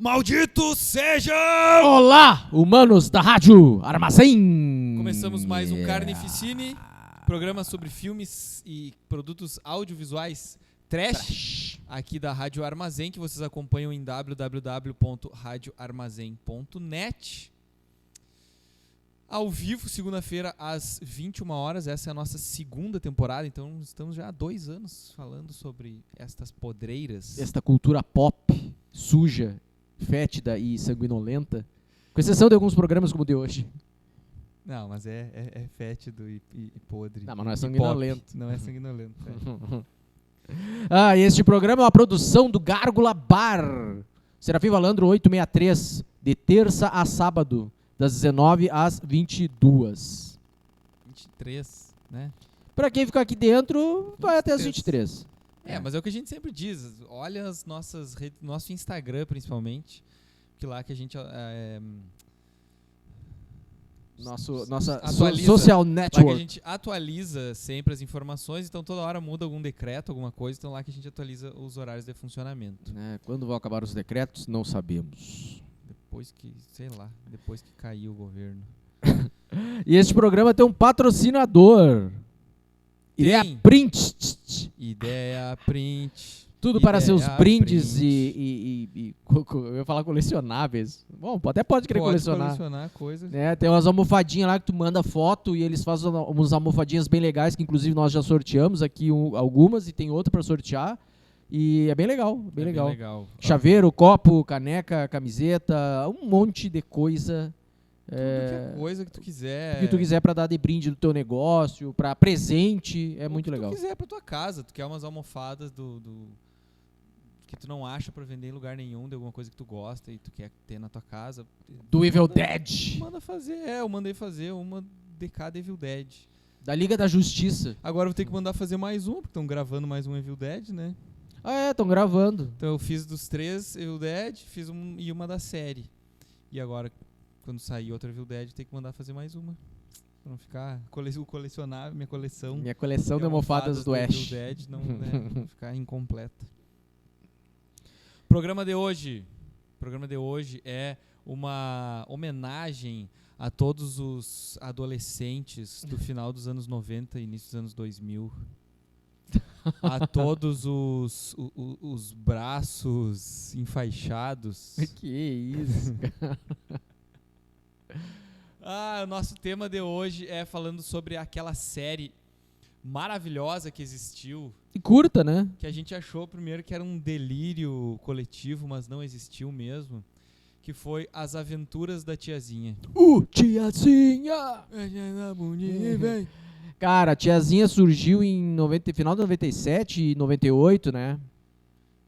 Malditos sejam! Olá, humanos da Rádio Armazém! Começamos mais um Carnificine, programa sobre filmes e produtos audiovisuais trash, aqui da Rádio Armazém, que vocês acompanham em www.radioarmazém.net. Ao vivo, segunda-feira, às 21 horas. Essa é a nossa segunda temporada, então estamos já há 2 anos falando sobre estas podreiras. Esta cultura pop, suja, fétida e sanguinolenta, com exceção de alguns programas como o de hoje. Não, mas é fétido e podre. Não, mas não é E sanguinolento. pop. Não é sanguinolento. E este programa é uma produção do Gárgula Bar. Serafim Valandro 863, de terça a sábado, das 19 às 22. 23, né? Pra quem ficar aqui dentro, vai até as 23. Mas é o que a gente sempre diz. Olha as nossas redes, nosso Instagram Nossa atualiza, social lá que a network. gente atualiza sempre as informações, então toda hora muda algum decreto, alguma coisa, então lá que a gente atualiza os horários de funcionamento. Quando vão acabar os decretos, não sabemos. Depois que caiu o governo. E este programa tem um patrocinador. Ideia Print. Ideia Print. Tudo para seus Ideia brindes Print. e eu ia falar colecionáveis. Bom, até pode querer colecionar. Coisas. Tem umas almofadinhas lá que tu manda foto e eles fazem umas almofadinhas bem legais que inclusive nós já sorteamos aqui algumas e tem outra para sortear. E é bem legal, bem legal. Chaveiro, copo, caneca, camiseta, um monte de coisa. Qualquer coisa que tu quiser. O que tu quiser pra dar de brinde do teu negócio, pra presente, é muito legal. O que tu quiser pra tua casa. Tu quer umas almofadas que tu não acha pra vender em lugar nenhum, de alguma coisa que tu gosta e tu quer ter na tua casa. Do Evil Dead. Manda fazer, eu mandei fazer uma de cada Evil Dead. Da Liga da Justiça. Agora eu vou ter que mandar fazer mais uma, porque estão gravando mais um Evil Dead, né? Estão gravando. Então eu fiz dos 3 Evil Dead, fiz e uma da série. E agora, quando sair outra Evil Dead, tem que mandar fazer mais uma. Pra não ficar colecionar minha coleção. Minha coleção de almofadas do Ash. Evil Dead não ficar incompleta. O programa de hoje é uma homenagem a todos os adolescentes do final dos anos 90 e início dos anos 2000. A todos os braços enfaixados. Que isso, cara. O nosso tema de hoje é falando sobre aquela série maravilhosa que existiu. E curta, né? Que a gente achou primeiro que era um delírio coletivo, mas não existiu mesmo. Que foi As Aventuras da Tiazinha. Tiazinha! Cara, a Tiazinha surgiu em final de 97 e 98, né?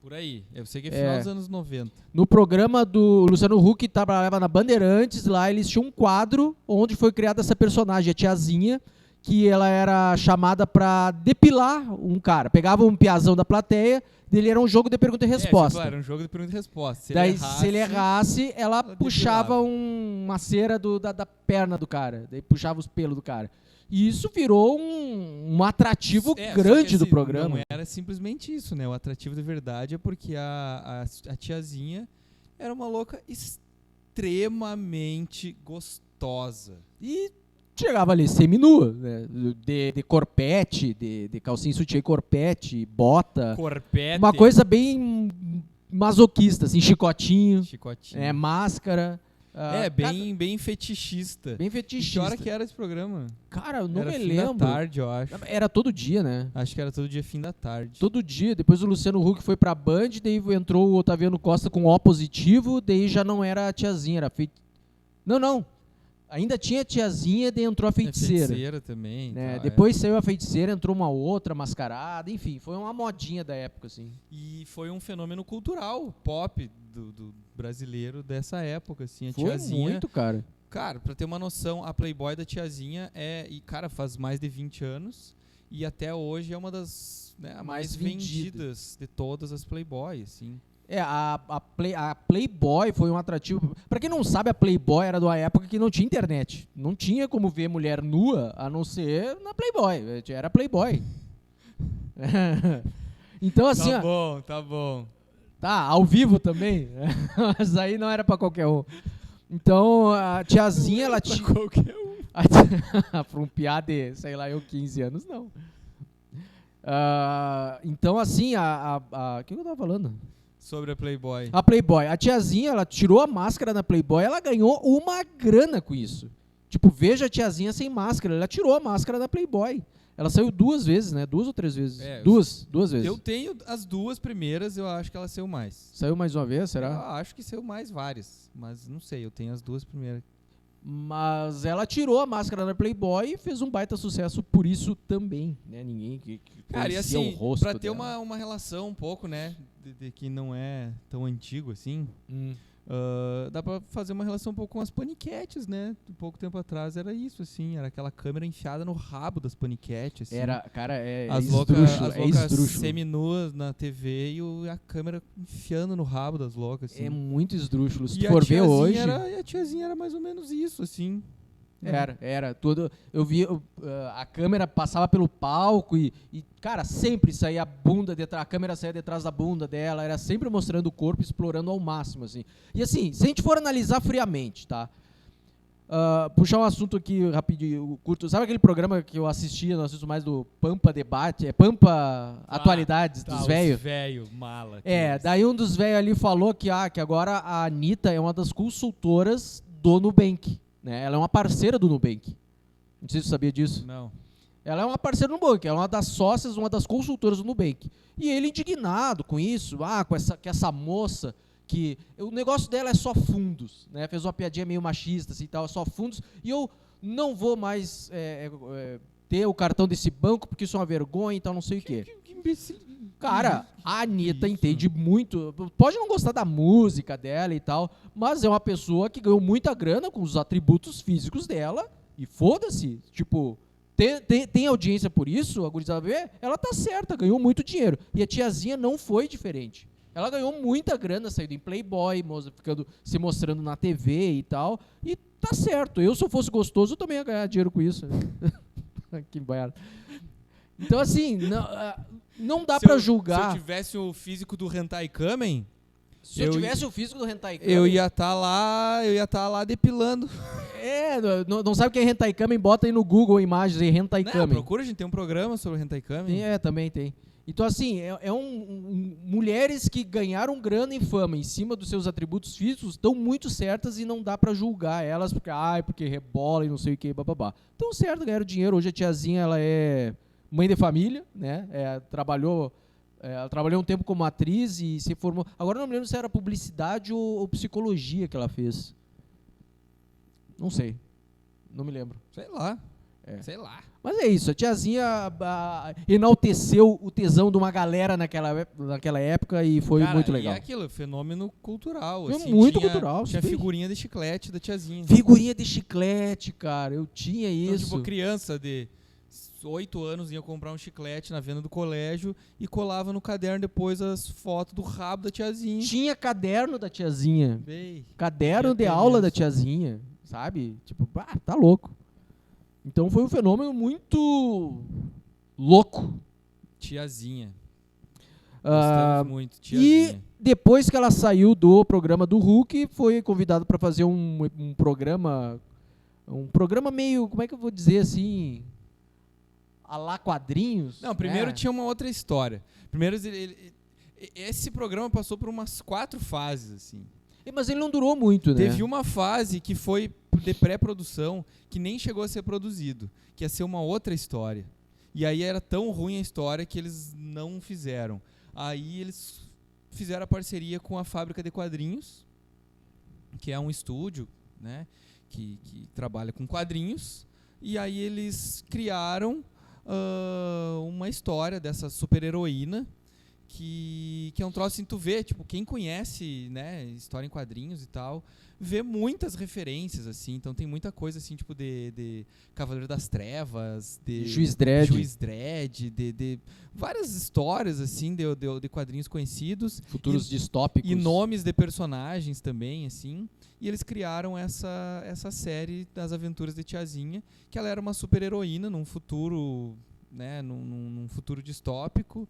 Por aí. Eu sei que é final dos anos 90. No programa do Luciano Huck, trabalhava na Bandeirantes, lá eles tinham um quadro onde foi criada essa personagem, a Tiazinha, que ela era chamada pra depilar um cara. Pegava um piazão da plateia, dele era um jogo de pergunta e resposta. Claro, era um jogo de pergunta e resposta. Se ele errasse, ela puxava uma cera da perna do cara. Daí puxava os pelos do cara. E isso virou um atrativo grande do programa. Não era simplesmente isso, né? O atrativo de verdade é porque a Tiazinha era uma louca extremamente gostosa. E chegava ali seminua, né? De corpete, de calcinha sutiã e corpete, bota. Corpete. Uma coisa bem masoquista, assim, chicotinho. Máscara. Bem fetichista. Bem fetichista. Que hora que era esse programa? Cara, eu não era me fim lembro. Da tarde, eu acho. Era todo dia, né? Acho que era todo dia, fim da tarde. Todo dia. Depois o Luciano Huck foi pra Band, daí entrou o Otaviano Costa com O positivo, daí já não era a Tiazinha, era Não. Ainda tinha a Tiazinha, daí entrou a Feiticeira. Feiticeira também. Né? Depois saiu a Feiticeira, entrou uma outra mascarada, enfim, foi uma modinha da época, assim. E foi um fenômeno cultural, pop do brasileiro dessa época, assim. A foi Tiazinha, muito, cara. Cara, pra ter uma noção, a Playboy da Tiazinha faz mais de 20 anos e até hoje é uma das mais vendidas de todas as Playboy, assim. A Playboy foi um atrativo. Pra quem não sabe, a Playboy era de uma época que não tinha internet. Não tinha como ver mulher nua, a não ser na Playboy. Era Playboy. Então, assim... Tá bom. Tá, ao vivo também. Mas aí não era pra qualquer um. Então, a tiazinha, ela tinha... qualquer um. Pra um piá de, sei lá, 15 anos, não. Então, assim, o que eu tava falando? Sobre a Playboy. A Playboy. A tiazinha, ela tirou a máscara na Playboy, ela ganhou uma grana com isso. Tipo, veja a tiazinha sem máscara. Ela tirou a máscara da Playboy. Ela saiu 2 vezes, né? 2 ou 3 vezes? Duas vezes. Eu tenho as 2 primeiras, eu acho que ela saiu mais. Saiu mais uma vez, será? Eu acho que saiu mais várias, mas não sei, eu tenho as 2 primeiras. Mas ela tirou a máscara da Playboy e fez um baita sucesso por isso também, né? Ninguém que cara, e assim, o rosto pra ter dela. uma relação um pouco, né, de que não é tão antigo assim, dá pra fazer uma relação um pouco com as paniquetes, né? Um pouco tempo atrás era isso, assim, era aquela câmera enfiada no rabo das paniquetes, assim. Era, cara, as loucas seminuas na TV e a câmera enfiando no rabo das loucas, assim. É muito esdrúxulo. Se tu for ver hoje... a tiazinha era mais ou menos isso, assim. Era. Tudo, eu vi, a câmera passava pelo palco e, cara, sempre saía a câmera saía detrás da bunda dela, era sempre mostrando o corpo, explorando ao máximo, assim. E assim, se a gente for analisar friamente, tá? Puxar um assunto aqui rapidinho, curto. Sabe aquele programa que eu assistia, não assisto mais, do Pampa Debate, Pampa Atualidades, dos velhos? Velho, mala. Daí um dos velhos ali falou que agora a Anitta é uma das consultoras do Nubank. Né? Ela é uma parceira do Nubank. Não sei se você sabia disso. Não. Ela é uma parceira do Nubank, ela é uma das sócias, uma das consultoras do Nubank. E ele indignado com isso, com essa moça, que o negócio dela é só fundos, né? Fez uma piadinha meio machista assim, tal, só fundos, e eu não vou mais ter o cartão desse banco porque isso é uma vergonha e tal, não sei o quê. Que imbecil. Cara, a Anitta entende muito, pode não gostar da música dela e tal, mas é uma pessoa que ganhou muita grana com os atributos físicos dela, e foda-se, tipo, tem audiência por isso, a gurizada vê, ela tá certa, ganhou muito dinheiro. E a tiazinha não foi diferente. Ela ganhou muita grana, saindo em Playboy, se mostrando na TV e tal, e tá certo. Eu, se eu fosse gostoso, eu também ia ganhar dinheiro com isso. Que baiano. Então, assim, não dá pra julgar. Se eu tivesse o físico do Hentai Kamen... Se eu tivesse o físico do Hentai Kamen... Eu ia estar lá depilando. Não sabe o que é Hentai Kamen? Bota aí no Google imagens aí, Hentai Kamen. Procura, a gente tem um programa sobre o Hentai Kamen. Também tem. Então, assim, mulheres que ganharam grana e fama em cima dos seus atributos físicos estão muito certas e não dá pra julgar elas porque rebola e não sei o que, bababá. Estão certo, ganharam dinheiro. Hoje a tiazinha, ela é mãe de família, né? Ela trabalhou um tempo como atriz e se formou... Agora eu não me lembro se era publicidade ou psicologia que ela fez. Não sei. Não me lembro. Sei lá. Mas é isso, a tiazinha enalteceu o tesão de uma galera naquela época e foi muito legal. E é aquilo, fenômeno cultural. Foi assim, muito cultural. Tinha figurinha de chiclete da tiazinha. Figurinha de chiclete, cara, eu tinha isso. Então, tipo, criança de 8 anos ia comprar um chiclete na venda do colégio e colava no caderno depois as fotos do rabo da tiazinha. Tinha caderno da tiazinha. Caderno de aula da tiazinha, sabe? Tipo, tá louco. Então foi um fenômeno muito louco. Tiazinha. Gostamos muito, tiazinha. E depois que ela saiu do programa do Hulk, foi convidada para fazer um programa meio, como é que eu vou dizer assim, a lá quadrinhos. Não, primeiro tinha uma outra história. Primeiro esse programa passou por umas 4 fases, assim. Mas ele não durou muito, né? Teve uma fase que foi de pré-produção, que nem chegou a ser produzido, que ia ser uma outra história. E aí era tão ruim a história que eles não fizeram. Aí eles fizeram a parceria com a Fábrica de Quadrinhos, que é um estúdio, né, que trabalha com quadrinhos. E aí eles criaram uma história dessa super-heroína, que é um troço assim, tu vê, tipo, quem conhece, né, história em quadrinhos e tal, vê muitas referências, assim, então tem muita coisa, assim, tipo, de Cavaleiro das Trevas, de Juiz Dredd, de várias histórias, assim, de quadrinhos conhecidos. Futuros distópicos. E nomes de personagens também, assim, e eles criaram essa série das Aventuras de Tiazinha, que ela era uma super-heroína num futuro, né, num futuro distópico,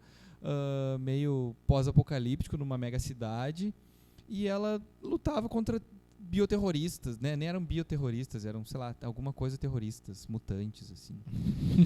meio pós-apocalíptico numa mega cidade, e ela lutava contra bioterroristas, né? Nem eram bioterroristas, eram, sei lá, alguma coisa terroristas, mutantes, assim.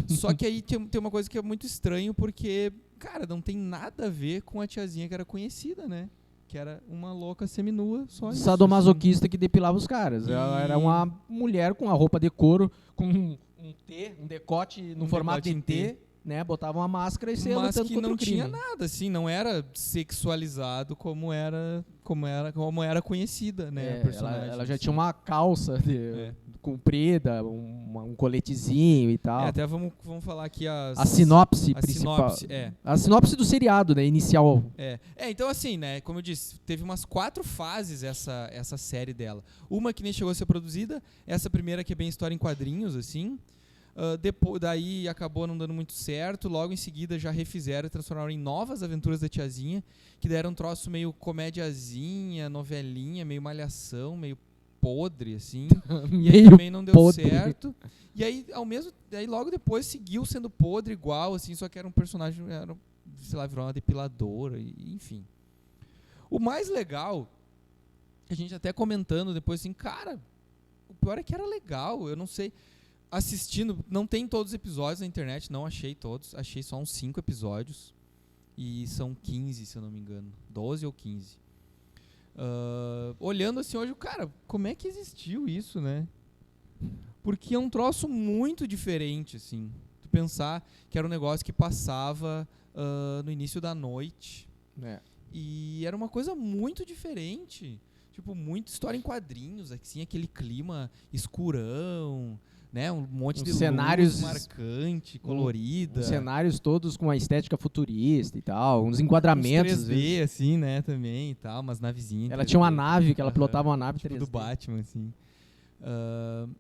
Só que aí tem uma coisa que é muito estranho, porque, cara, não tem nada a ver com a tiazinha que era conhecida, né? Que era uma louca seminua, só isso. Sadomasoquista que depilava os caras. Ela era uma mulher com a roupa de couro, com um decote no formato de T, né? Botava uma máscara e saía lutando contra o crime. Mas que não tinha nada, assim, não era sexualizado como era conhecida, né? A personagem, ela já tinha uma calça comprida, um coletezinho e tal. Até vamos falar aqui a sinopse principal. A sinopse do seriado, né? Inicial. Então assim, né? Como eu disse, teve umas 4 fases essa série dela. Uma que nem chegou a ser produzida, essa primeira que é bem história em quadrinhos, assim. Depois, daí acabou não dando muito certo. Logo em seguida já refizeram e transformaram em Novas Aventuras da Tiazinha, que deram um troço meio comédiazinha, novelinha, meio malhação, meio podre, assim. E aí também não deu certo. E aí, logo depois seguiu sendo podre igual, assim, só que era um personagem, sei lá, virou uma depiladora, enfim. O mais legal, a gente até comentando depois assim, cara, o pior é que era legal, eu não sei. Assistindo, não tem todos os episódios na internet, não achei todos, achei só uns 5 episódios, e são 15, se eu não me engano, 12 ou 15. Olhando assim hoje, cara, como é que existiu isso, né? Porque é um troço muito diferente, assim, tu pensar que era um negócio que passava no início da noite, e era uma coisa muito diferente, tipo, muita história em quadrinhos, assim, aquele clima escurão, né, um monte de cenários marcante, colorida. Os cenários todos com uma estética futurista e tal, uns enquadramentos. Uns 3D, assim, né, também e tal, umas navezinhas. Ela tinha uma nave, que ela pilotava uma nave tipo 3D. do Batman, assim.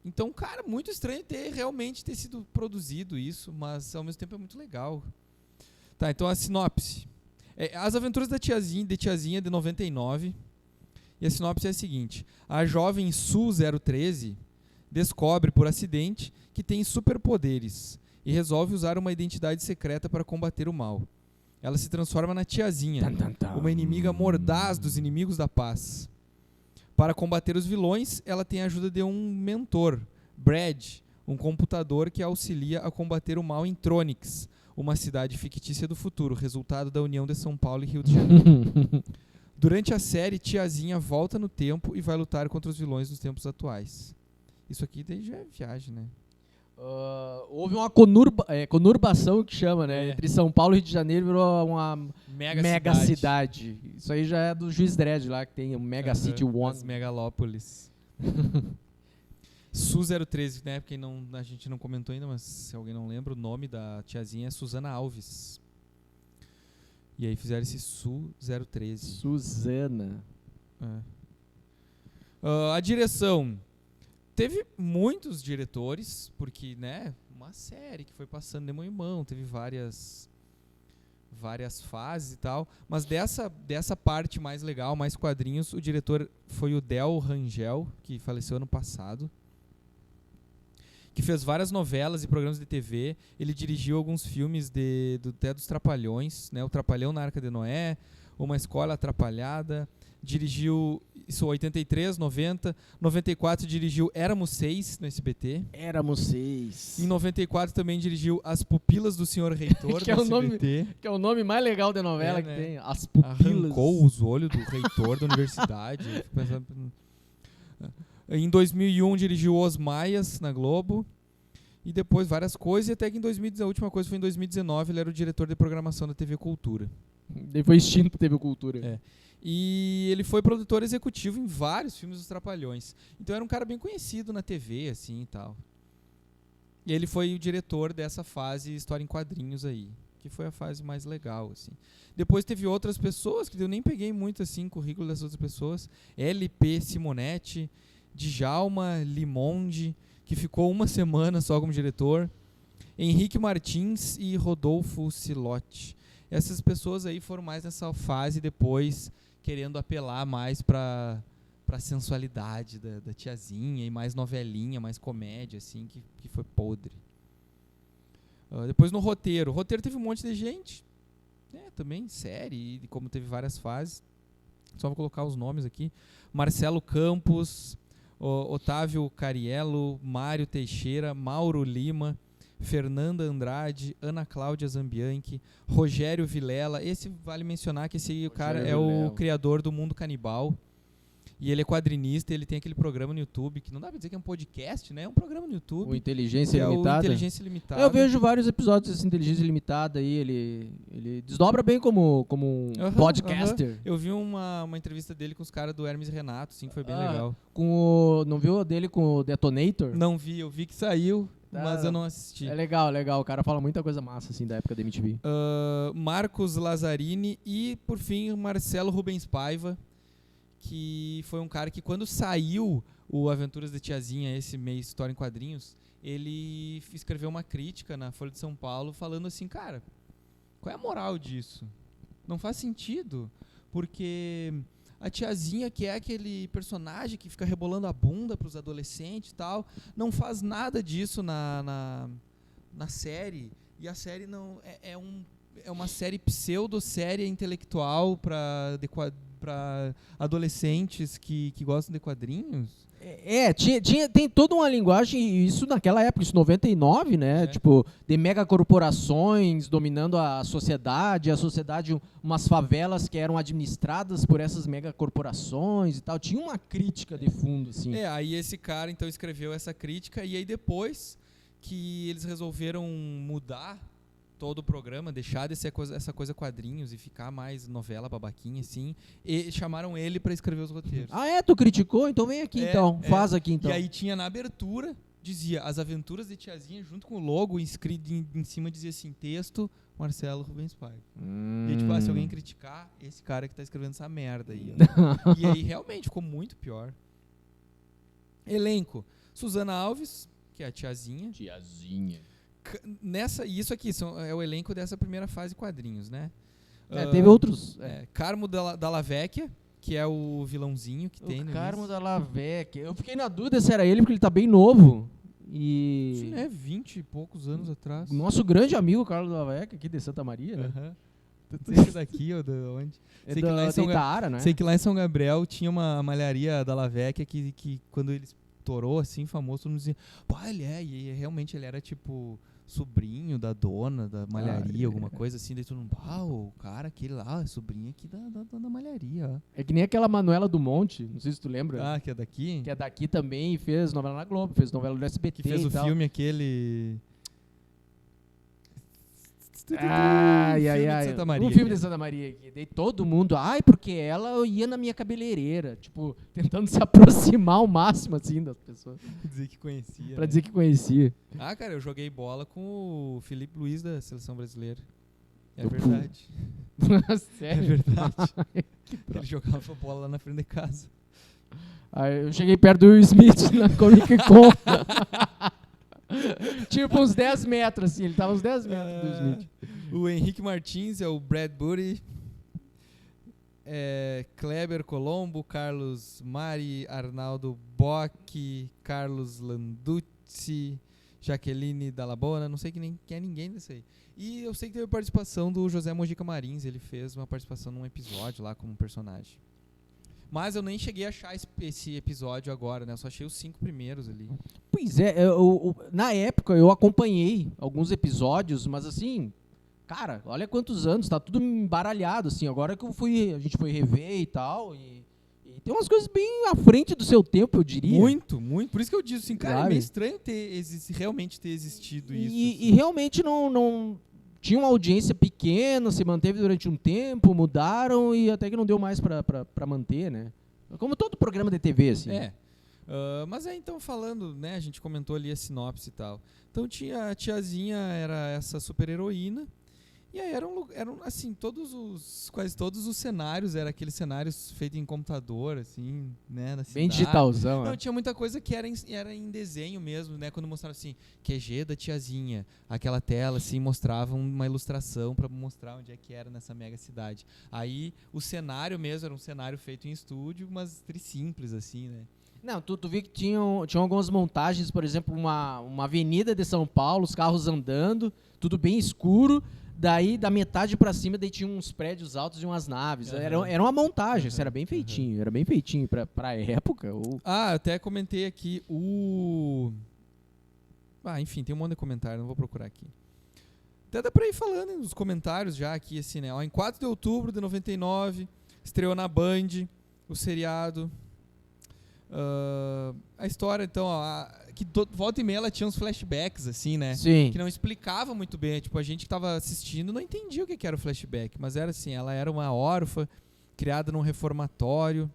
Então, cara, muito estranho realmente ter sido produzido isso, mas ao mesmo tempo é muito legal. Tá, então a sinopse. As Aventuras da Tiazinha, de 99. E a sinopse é a seguinte. A jovem Su 013... descobre por acidente que tem superpoderes e resolve usar uma identidade secreta para combater o mal. Ela se transforma na Tiazinha, uma inimiga mordaz dos inimigos da paz. Para combater os vilões, ela tem a ajuda de um mentor, Brad, um computador que auxilia a combater o mal em Tronix, uma cidade fictícia do futuro, resultado da união de São Paulo e Rio de Janeiro. Durante a série, Tiazinha volta no tempo e vai lutar contra os vilões dos tempos atuais. Isso aqui daí já é viagem, né? Houve uma conurbação que chama, né? Entre São Paulo e Rio de Janeiro virou uma mega cidade. Isso aí já é do Juiz Dredd lá, que tem o Mega City One. As megalópolis. Su 013, né? Porque a gente não comentou ainda, mas se alguém não lembra, o nome da tiazinha é Suzana Alves. E aí fizeram esse Su 013. Suzana. A direção... Teve muitos diretores, porque, né, uma série que foi passando de mão em mão, teve várias fases e tal, mas dessa parte mais legal, mais quadrinhos, o diretor foi o Del Rangel, que faleceu ano passado, que fez várias novelas e programas de TV. Ele dirigiu alguns filmes até dos Trapalhões, né, o Trapalhão na Arca de Noé, Uma Escola Atrapalhada. Dirigiu isso 83, 90, 94 dirigiu Éramos 6 no SBT. Éramos 6. Em 94 também dirigiu As Pupilas do Senhor Reitor que no SBT. Que é o nome mais legal da novela que tem. As Pupilas. Arrancou os olhos do reitor da universidade. Em 2001 dirigiu Os Maias na Globo. E depois várias coisas. E até que a última coisa foi em 2019. Ele era o diretor de programação da TV Cultura. Ele foi extinto da TV Cultura. E ele foi produtor executivo em vários filmes dos Trapalhões. Então era um cara bem conhecido na TV, assim, e tal. E ele foi o diretor dessa fase História em Quadrinhos aí, que foi a fase mais legal, assim. Depois teve outras pessoas, que eu nem peguei muito, assim, o currículo das outras pessoas. LP Simonetti, Djalma Limonde, que ficou uma semana só como diretor. Henrique Martins e Rodolfo Silotti. Essas pessoas aí foram mais nessa fase depois, querendo apelar mais pra sensualidade da tiazinha e mais novelinha, mais comédia, assim, que foi podre. Depois no roteiro. O roteiro teve um monte de gente. Também série, e como teve várias fases. Só vou colocar os nomes aqui. Marcelo Campos, Otávio Cariello, Mário Teixeira, Mauro Lima, Fernanda Andrade, Ana Cláudia Zambianchi, Rogério Vilela. Esse vale mencionar que esse aí, o cara é o criador do Mundo Canibal. E ele é quadrinista, ele tem aquele programa no YouTube, que não dá pra dizer que é um podcast, né? É um programa no YouTube. O Inteligência Limitada. O Inteligência Limitada. Eu vejo vários episódios desse Inteligência Limitada aí, ele desdobra bem como um podcaster. Eu vi uma entrevista dele com os caras do Hermes e Renato, sim, que foi bem legal. Não viu a dele com o Detonator? Não vi, eu vi que saiu, mas eu não assisti. É legal, o cara fala muita coisa massa, assim, da época da MTV. Marcos Lazzarini e, por fim, Marcelo Rubens Paiva, que foi um cara que quando saiu o Aventuras de Tiazinha, esse meio história em quadrinhos, ele escreveu uma crítica na Folha de São Paulo falando assim, cara, qual é a moral disso? Não faz sentido, porque a tiazinha, que é aquele personagem que fica rebolando a bunda pros adolescentes e tal, não faz nada disso na série, e a série não é uma série pseudo-série intelectual para adolescentes que gostam de quadrinhos. Tem toda uma linguagem, isso naquela época, isso 99, né? Tipo, de megacorporações dominando a sociedade, umas favelas que eram administradas por essas megacorporações e tal. Tinha uma crítica de fundo, assim. Aí esse cara, então, escreveu essa crítica, e aí depois que eles resolveram mudar todo o programa, deixar de ser essa coisa quadrinhos e ficar mais novela babaquinha, assim, e chamaram ele pra escrever os roteiros. Tu criticou? Então vem aqui, faz aqui, então. E aí tinha na abertura, dizia, As Aventuras de Tiazinha, junto com o logo, inscrito em cima dizia assim, texto, Marcelo Rubens Paiva. E tipo, se alguém criticar, esse cara que tá escrevendo essa merda aí. E aí realmente ficou muito pior. Elenco, Suzana Alves, que é a tiazinha. Isso aqui é o elenco dessa primeira fase quadrinhos, né? Teve outros. Carmo Dalla Vecchia, que é o vilãozinho que tem no Carmo Dalla Vecchia. Eu fiquei na dúvida se era ele, porque ele tá bem novo. Sim, 20 e poucos anos atrás. Nosso grande amigo Carlos Dalla Vecchia, aqui de Santa Maria, né? Sei que daqui ou de onde? Sei que lá em São Itaara, né? Sei que lá em São Gabriel tinha uma malharia Dalla Vecchia que quando ele estourou, assim, famoso, todo mundo dizia, e realmente ele era tipo sobrinho da dona da malharia, alguma coisa assim, daí todo mundo, o cara, aquele lá, é sobrinho aqui da malharia, ó. É que nem aquela Manuela do Monte, não sei se tu lembra. Que é daqui? Que é daqui também, e fez novela na Globo, fez novela do SBT. Que fez o filme aquele... Santa Maria, um filme de Santa Maria aqui. Daí todo mundo, porque ela ia na minha cabeleireira, tipo, tentando se aproximar ao máximo, assim, das pessoas. Pra dizer que conhecia. Cara, eu joguei bola com o Felipe Luiz da Seleção Brasileira. É verdade. Sério? É verdade. Ele jogava bola lá na frente de casa. Eu cheguei perto do Will Smith na Comic Con. Tipo uns 10 metros, assim, ele tava uns 10 metros do Smith. O Henrique Martins é o Bradbury, Kleber Colombo, Carlos Mari, Arnaldo Bock, Carlos Landucci, Jaqueline Dallabona, não sei quem é ninguém desse aí. E eu sei que teve a participação do José Mojica Marins, ele fez uma participação num episódio lá como personagem. Mas eu nem cheguei a achar esse episódio agora, né? Eu só achei os 5 primeiros ali. Pois é, na época eu acompanhei alguns episódios, mas assim, cara, olha quantos anos, tá tudo embaralhado, assim. Agora que a gente foi rever e tal, e tem umas coisas bem à frente do seu tempo, eu diria. Muito, muito. Por isso que eu digo assim, cara, é meio estranho realmente ter existido isso. E realmente não tinha uma audiência pequena, se manteve durante um tempo, mudaram e até que não deu mais pra manter, né? Como todo programa de TV, assim. Mas então falando, né, a gente comentou ali a sinopse e tal. Então a tiazinha era essa super heroína, e aí eram assim, quase todos os cenários, eram aqueles cenários feitos em computador, assim, né, na cidade. Bem digitalzão. Não, tinha muita coisa que era em desenho mesmo, né, quando mostraram assim, QG da tiazinha, aquela tela, assim, mostrava uma ilustração para mostrar onde é que era nessa mega cidade. Aí o cenário mesmo era um cenário feito em estúdio, mas simples, assim, né. Não, tu viu que tinham algumas montagens, por exemplo, uma avenida de São Paulo, os carros andando, tudo bem escuro, Daí, da metade pra cima, daí tinha uns prédios altos e umas naves. Era uma montagem, isso era bem feitinho. Era bem feitinho pra época. Eu até comentei aqui enfim, tem um monte de comentário, não vou procurar aqui. Até dá pra ir falando nos comentários já aqui, assim, né? Em 4 de outubro de 99, estreou na Band o seriado. A história, então, que volta e meia ela tinha uns flashbacks, assim, né? Sim. Que não explicava muito bem. Tipo, a gente que tava assistindo não entendia o que era o flashback. Mas era assim, ela era uma órfã, criada num reformatório.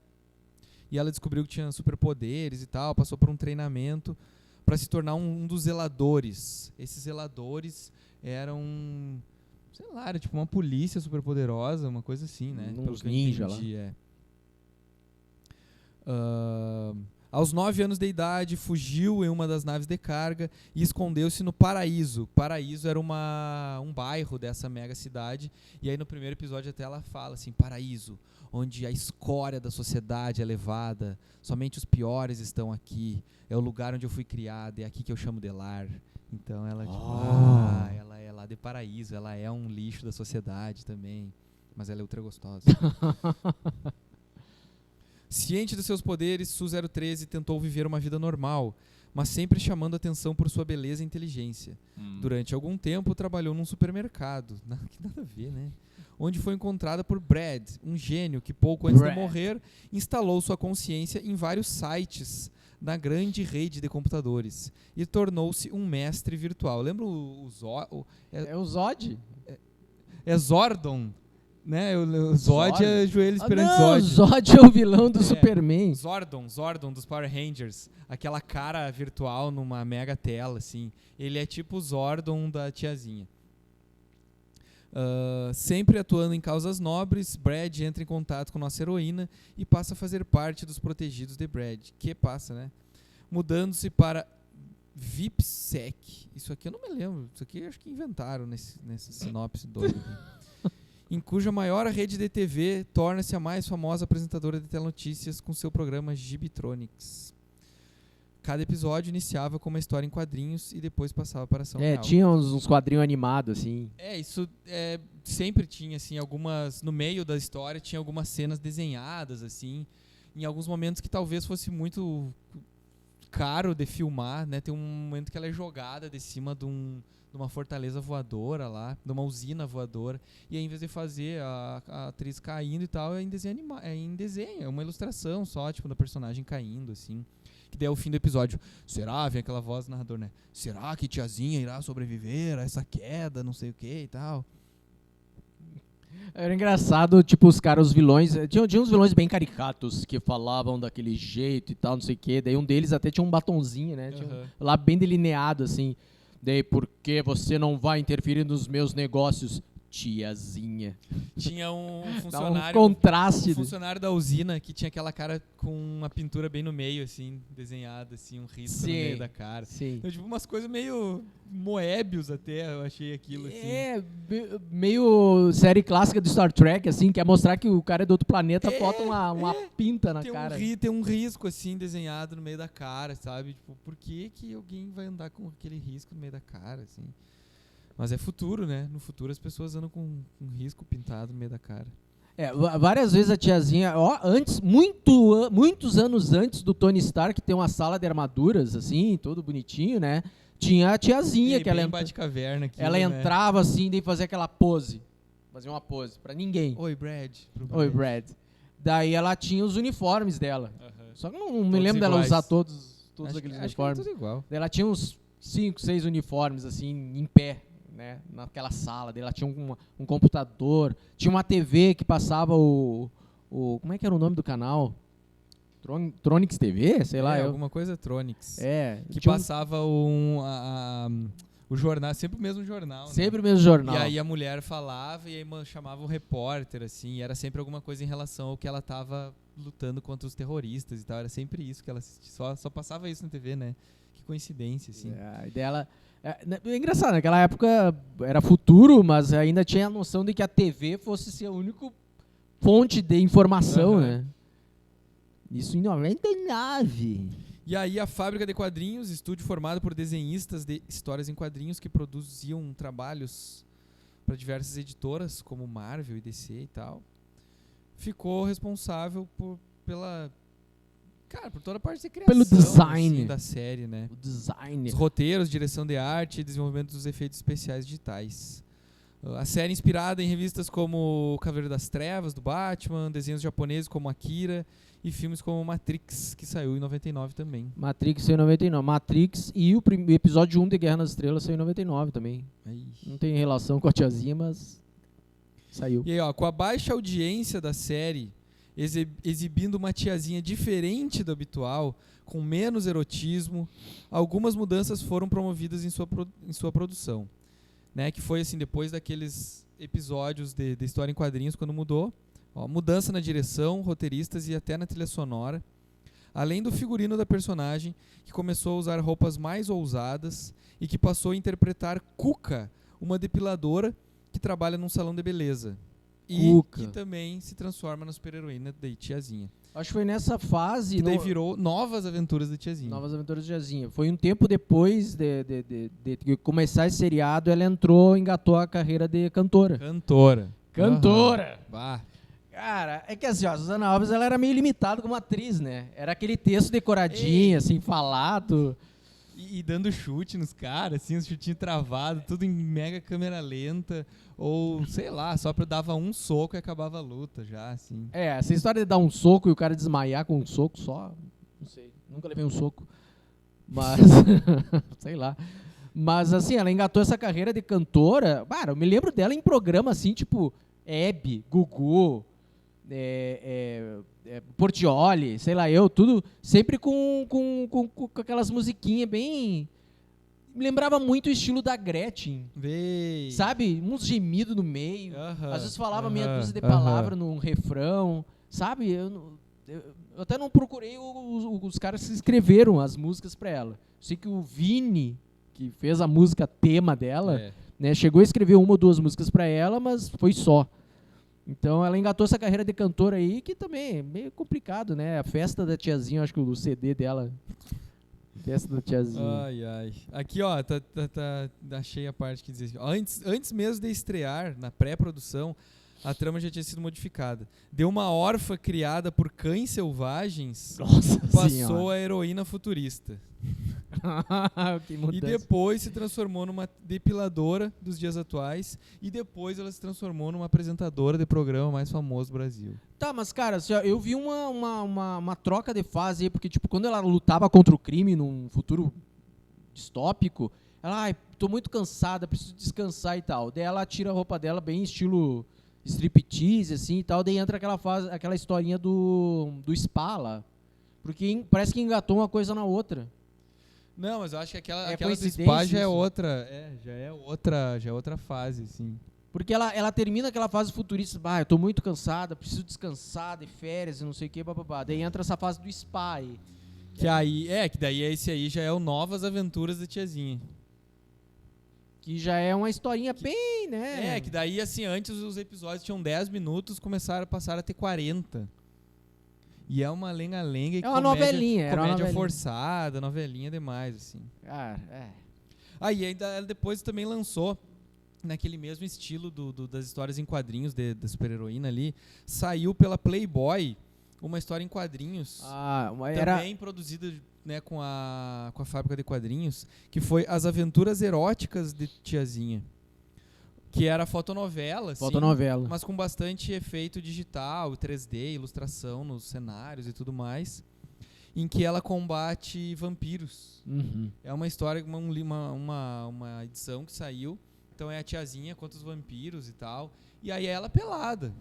E ela descobriu que tinha superpoderes e tal. Passou por um treinamento para se tornar um dos zeladores. Esses zeladores eram... sei lá, era tipo uma polícia superpoderosa, uma coisa assim, né? Uns ninja lá. Aos 9 anos de idade, fugiu em uma das naves de carga e escondeu-se no Paraíso. Paraíso era um bairro dessa mega cidade. E aí no primeiro episódio até ela fala assim, Paraíso, onde a escória da sociedade é levada, somente os piores estão aqui. É o lugar onde eu fui criada, é aqui que eu chamo de lar. Então ela, ela é lá de Paraíso, ela é um lixo da sociedade também, mas ela é ultra gostosa. Ciente dos seus poderes, Su-013 tentou viver uma vida normal, mas sempre chamando atenção por sua beleza e inteligência. Durante algum tempo, trabalhou num supermercado, que nada a ver, né? Onde foi encontrada por Brad, um gênio que pouco antes de morrer, instalou sua consciência em vários sites na grande rede de computadores e tornou-se um mestre virtual. Lembra o Zod? É o Zod? É Zordon. Né? O Zod é joelhos perante Zod. Zod é o vilão do Superman. Zordon dos Power Rangers. Aquela cara virtual numa mega tela, assim. Ele é tipo o Zordon da tiazinha. Sempre atuando em causas nobres, Brad entra em contato com nossa heroína e passa a fazer parte dos protegidos de Brad. Né? Mudando-se para VIPSEC. Isso aqui eu não me lembro. Isso aqui eu acho que inventaram nessa sinopse doida. Em cuja maior rede de TV torna-se a mais famosa apresentadora de telenotícias com seu programa Gibitronics. Cada episódio iniciava com uma história em quadrinhos e depois passava para ação real. Tinha uns quadrinhos animados, assim. Isso sempre tinha, assim, algumas... No meio da história tinha algumas cenas desenhadas, assim, em alguns momentos que talvez fosse muito caro de filmar, né? Tem um momento que ela é jogada de cima de uma fortaleza voadora lá, de uma usina voadora, e aí, em vez de fazer a atriz caindo e tal, é em desenho, é uma ilustração só, tipo, da personagem caindo, assim, que daí é o fim do episódio. Será? Vem aquela voz do narrador, né? Será que tiazinha irá sobreviver a essa queda, não sei o que e tal? Era engraçado, tipo, os vilões, tinha uns vilões bem caricatos, que falavam daquele jeito e tal, não sei o que, daí um deles até tinha um batonzinho, né, lá bem delineado, assim. Daí, por que você não vai interferir nos meus negócios, tiazinha? Tinha um funcionário... contraste. Um funcionário da usina que tinha aquela cara com uma pintura bem no meio, assim, desenhada, assim, um risco no meio da cara. Sim. Então, tipo, umas coisas meio Moebius até, eu achei aquilo, assim. Meio série clássica do Star Trek, assim, quer mostrar que o cara é do outro planeta, bota uma pinta na cara. Tem um risco, assim, desenhado no meio da cara, sabe? Tipo, por que alguém vai andar com aquele risco no meio da cara, assim? Mas é futuro, né? No futuro as pessoas andam com um risco pintado no meio da cara. Várias vezes a tiazinha, muitos anos antes do Tony Stark ter uma sala de armaduras, assim, todo bonitinho, né? Tinha a tiazinha que ela entrava assim, daí fazia aquela pose. Fazia uma pose pra ninguém. Oi, Brad. Oi, Brad. Daí ela tinha os uniformes dela. Só que não me lembro dela usar todos aqueles uniformes. Tudo igual. Daí ela tinha uns 5, 6 uniformes, assim, em pé, né? Naquela sala. Daí ela tinha um computador. Tinha uma TV que passava como é que era o nome do canal? Tronics TV? Sei lá. Alguma coisa Tronics. Que tinha passava o jornal, sempre o mesmo jornal. Sempre o mesmo jornal. E aí a mulher falava e aí chamava um repórter, assim, e era sempre alguma coisa em relação ao que ela estava lutando contra os terroristas e tal. Era sempre isso que ela assistia. Só passava isso na TV, né? Que coincidência, assim. É engraçado, naquela época era futuro, mas ainda tinha a noção de que a TV fosse ser a única fonte de informação, né? Isso em 99. E aí a Fábrica de Quadrinhos, estúdio formado por desenhistas de histórias em quadrinhos que produziam trabalhos diversas editoras, como Marvel e DC e tal, ficou responsável pela... Cara, por toda a parte de criação, pelo design assim, da série, né? O design. Os roteiros, direção de arte e desenvolvimento dos efeitos especiais digitais. A série inspirada em revistas como Cavaleiro das Trevas, do Batman, desenhos japoneses como Akira e filmes como Matrix, que saiu em 99 também. Matrix saiu em 99. Matrix e o episódio 1 de Guerra nas Estrelas saiu em 99 também. Aí. Não tem relação com a tiazinha, mas saiu. E aí, ó, com a baixa audiência da série, exibindo uma tiazinha diferente do habitual, com menos erotismo, algumas mudanças foram promovidas em sua produção. Né, que foi assim, depois daqueles episódios de história em quadrinhos, quando mudou. Ó, mudança na direção, roteiristas e até na trilha sonora. Além do figurino da personagem, que começou a usar roupas mais ousadas e que passou a interpretar Cuca, uma depiladora que trabalha num salão de beleza. E que também se transforma na super-heroína da tiazinha. Acho que foi nessa fase... Que daí virou Novas Aventuras da Tiazinha. Novas Aventuras da Tiazinha. Foi um tempo depois de começar esse seriado, ela engatou a carreira de cantora. Cantora! Bah. Cara, é que assim, ó, a Susana Alves, ela era meio limitada como atriz, né? Era aquele texto decoradinho, assim, falado. E dando chute nos caras, assim, os chutinhos travados, tudo em mega câmera lenta. Ou, sei lá, só dava um soco e acabava a luta já, assim. Essa história de dar um soco e o cara desmaiar com um soco só, não sei, nunca levei um soco. Mas, sei lá. Mas, assim, ela engatou essa carreira de cantora. Cara, eu me lembro dela em programa, assim, tipo, Hebe, Gugu, Portiolli, sei lá tudo sempre com aquelas musiquinhas bem... Me lembrava muito o estilo da Gretchen. Sabe? Uns gemidos no meio. Às vezes falava meia dúzia de palavras num refrão. Sabe? Eu até não procurei os caras que escreveram as músicas pra ela. Sei que o Vini, que fez a música tema dela, né, chegou a escrever uma ou duas músicas pra ela, mas foi só. Então ela engatou essa carreira de cantora aí, que também é meio complicado, né? A Festa da Tiazinha, acho que o CD dela... Festa da Tiazinha. Ai. Aqui, ó, achei a parte que diz assim, antes mesmo de estrear, na pré-produção, a trama já tinha sido modificada. De uma órfã criada por cães selvagens, passou a heroína futurista. Que mudança. E depois se transformou numa depiladora dos dias atuais. E depois ela se transformou numa apresentadora de programa mais famoso do Brasil. Tá, mas cara, eu vi uma troca de fase aí, porque tipo, quando ela lutava contra o crime num futuro distópico, ela, tô muito cansada, preciso descansar e tal. Daí ela tira a roupa dela bem estilo striptease, assim e tal, daí entra aquela historinha do spa lá. Porque parece que engatou uma coisa na outra. Não, mas eu acho que aquela do spa já é outra. Já é outra fase, assim. Porque ela termina aquela fase futurista, eu tô muito cansada, preciso descansar, de férias e não sei o que, bababá. Daí entra essa fase do spa aí. Que daí esse aí já é o Novas Aventuras da Tiazinha. Que já é uma historinha bem, né? Que daí, assim, antes os episódios tinham 10 minutos, passaram a ter 40. E é uma lenga-lenga. É uma novelinha. Comédia forçada, novelinha demais, assim. E ainda ela depois também lançou, naquele mesmo estilo das histórias em quadrinhos da super-heroína ali, saiu pela Playboy uma história em quadrinhos. Também produzida, né, com a fábrica de quadrinhos, que foi As Aventuras Eróticas de Tiazinha. Que era fotonovela, mas com bastante efeito digital, 3D, ilustração nos cenários e tudo mais, em que ela combate vampiros. Uhum. É uma história, uma edição que saiu, então é a tiazinha contra os vampiros e tal, e aí é ela pelada.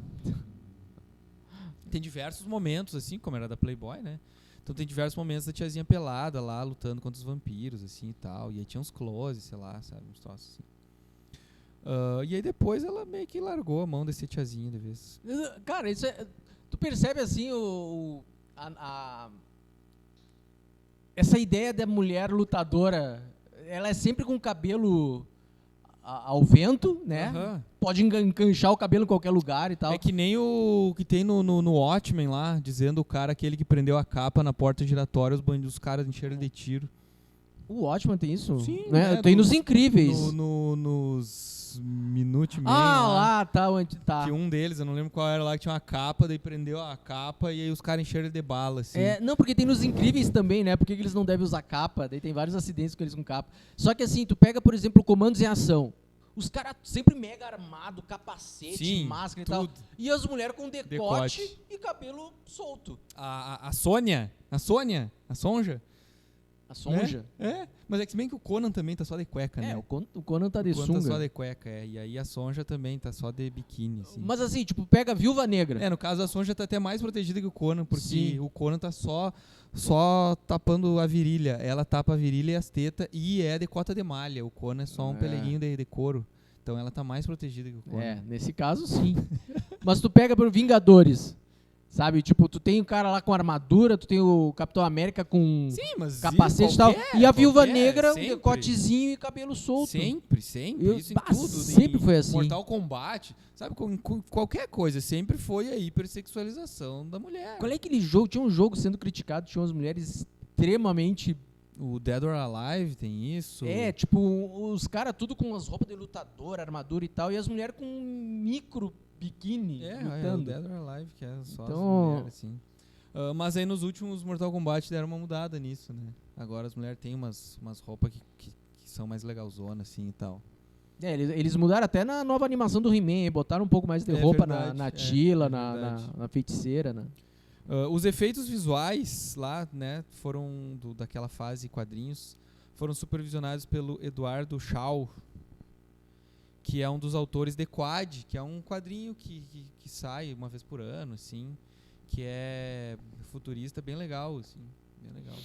Tem diversos momentos, assim, como era da Playboy, né? Então tem diversos momentos da tiazinha pelada lá, lutando contra os vampiros, assim, e tal, e aí tinha uns close, sei lá, sabe, uns troços assim. E aí depois ela meio que largou a mão desse tiazinho de vez. Cara, isso tu percebe assim essa ideia da mulher lutadora, ela é sempre com o cabelo ao vento, né? Uhum. Pode enganchar o cabelo em qualquer lugar e tal. É que nem o que tem no Watchmen lá, dizendo o cara aquele que prendeu a capa na porta giratória, os caras encheram de tiro. O Watchmen tem isso? Sim, né? Tem nos Incríveis. Nos Minutemen lá, tá, onde tá. Que um deles, eu não lembro qual era lá, que tinha uma capa, daí prendeu a capa e aí os caras encheram de bala, assim. Não, porque tem nos Incríveis também, né? Por que eles não devem usar capa? Daí tem vários acidentes com eles com capa. Só que assim, tu pega, por exemplo, Comandos em Ação. Os caras sempre mega armado, capacete, Sim, máscara tudo. e tal. E as mulheres com decote e cabelo solto. A Sônia, a Sonja, A Sonja? Mas é que se bem que o Conan também tá só de cueca, né? O Conan tá de sunga. Tá só de cueca, e aí a Sonja também tá só de biquíni, assim. Mas assim, tipo, pega a Viúva Negra. No caso a Sonja tá até mais protegida que o Conan, porque Sim. o Conan tá só tapando a virilha. Ela tapa a virilha e as tetas e é de cota de malha. O Conan é só um peleguinho de couro. Então ela tá mais protegida que o Conan. Nesse caso sim. Mas tu pega por Vingadores. Sabe, tipo, tu tem o cara lá com armadura, tu tem o Capitão América com capacete e tal. E a Viúva Negra, um decotezinho e cabelo solto. Sempre. Isso em tudo. Sempre foi assim. Mortal Kombat, sabe, com qualquer coisa. Sempre foi a hipersexualização da mulher. Qual é aquele jogo? Tinha um jogo sendo criticado, tinha umas mulheres extremamente... O Dead or Alive tem isso. Tipo, os caras tudo com as roupas de lutador, armadura e tal, e as mulheres com micro biquíni lutando. O Dead or Alive, que é só as mulheres, assim. Mas aí nos últimos Mortal Kombat deram uma mudada nisso, né? Agora as mulheres têm umas roupas que são mais legalzonas, assim, e tal. Eles mudaram até na nova animação do He-Man, botaram um pouco mais de roupa na Tila, na feiticeira, né? Os efeitos visuais lá, né, foram daquela fase quadrinhos, foram supervisionados pelo Eduardo Shaw, que é um dos autores de Quad, que é um quadrinho que sai uma vez por ano, assim, que é futurista, bem legal, assim, bem legal.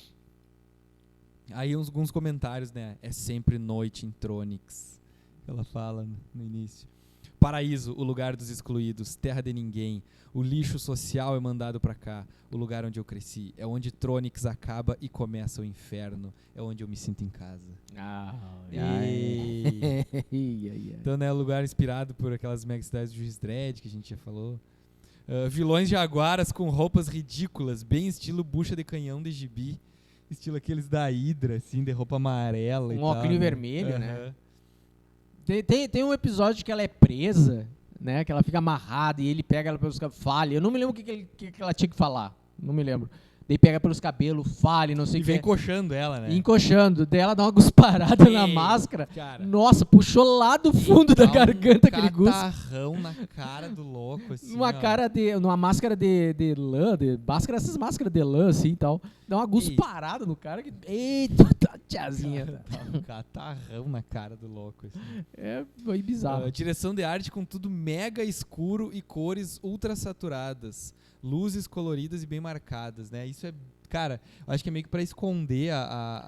Aí alguns comentários, né, é sempre noite em Tronics, ela fala no início. Paraíso, o lugar dos excluídos, terra de ninguém, o lixo social é mandado pra cá, o lugar onde eu cresci, é onde Tronics acaba e começa o inferno, é onde eu me sinto em casa. Então, né, lugar inspirado por aquelas megacidades do Juiz Dredd que a gente já falou. Vilões jaguaras com roupas ridículas, bem estilo bucha de canhão de gibi, estilo aqueles da Hydra, assim, de roupa amarela e tal. Óculos vermelho, né? Tem um episódio que ela é presa, né? Que ela fica amarrada e ele pega ela pelos cabelos, fala. Eu não me lembro o que ela tinha que falar. Não me lembro. Daí pega pelos cabelos, fala, não sei o que. E vem encoxando ela, né? Encoxando. Daí ela dá uma gusparada na máscara. Cara. Nossa, puxou lá do fundo da garganta aquele gusto. Catarrão na cara do louco, assim. Numa máscara de lã, essas máscaras de lã, assim e tal. Dá uma gusparada no cara. Eita, tiazinha. Dá um catarrão na cara do louco, assim. Foi bizarro. Direção de arte com tudo mega escuro e cores ultra saturadas. Luzes coloridas e bem marcadas, né? Isso é, cara, acho que é meio que pra esconder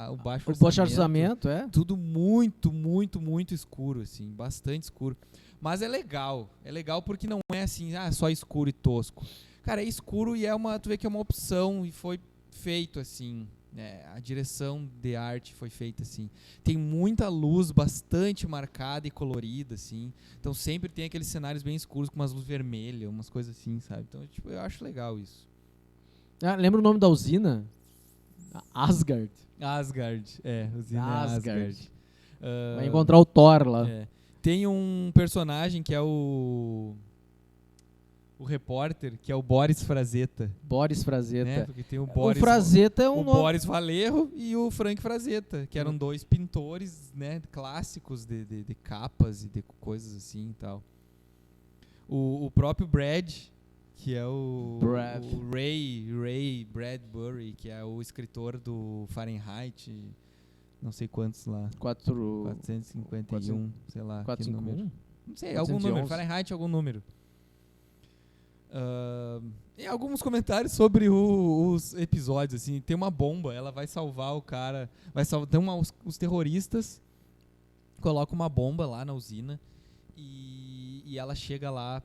o baixo orçamento. O baixo orçamento, Tudo muito, muito, muito escuro, assim, bastante escuro. Mas é legal porque não é assim, só escuro e tosco. Cara, é escuro e tu vê que é uma opção e foi feito assim, né? A direção de arte foi feita assim. Tem muita luz bastante marcada e colorida, assim. Então sempre tem aqueles cenários bem escuros com umas luzes vermelhas, umas coisas assim, sabe? Então, tipo, eu acho legal isso. Lembra o nome da usina? Asgard. Usina Asgard. Vai encontrar o Thor lá. Tem um personagem que é o repórter, que é o Boris Frazetta. Né? Porque tem o Boris, Frazetta é um nome. Boris Valerro e o Frank Frazetta, que eram dois pintores, né, clássicos de capas e de coisas assim e tal. O próprio Brad, que é o Ray Bradbury, que é o escritor do Fahrenheit, não sei quantos lá. 451, sei lá. 451? Não sei, 411. Algum número. Fahrenheit, algum número. E alguns comentários sobre os episódios, assim, tem uma bomba, ela vai salvar o cara, os terroristas colocam uma bomba lá na usina e ela chega lá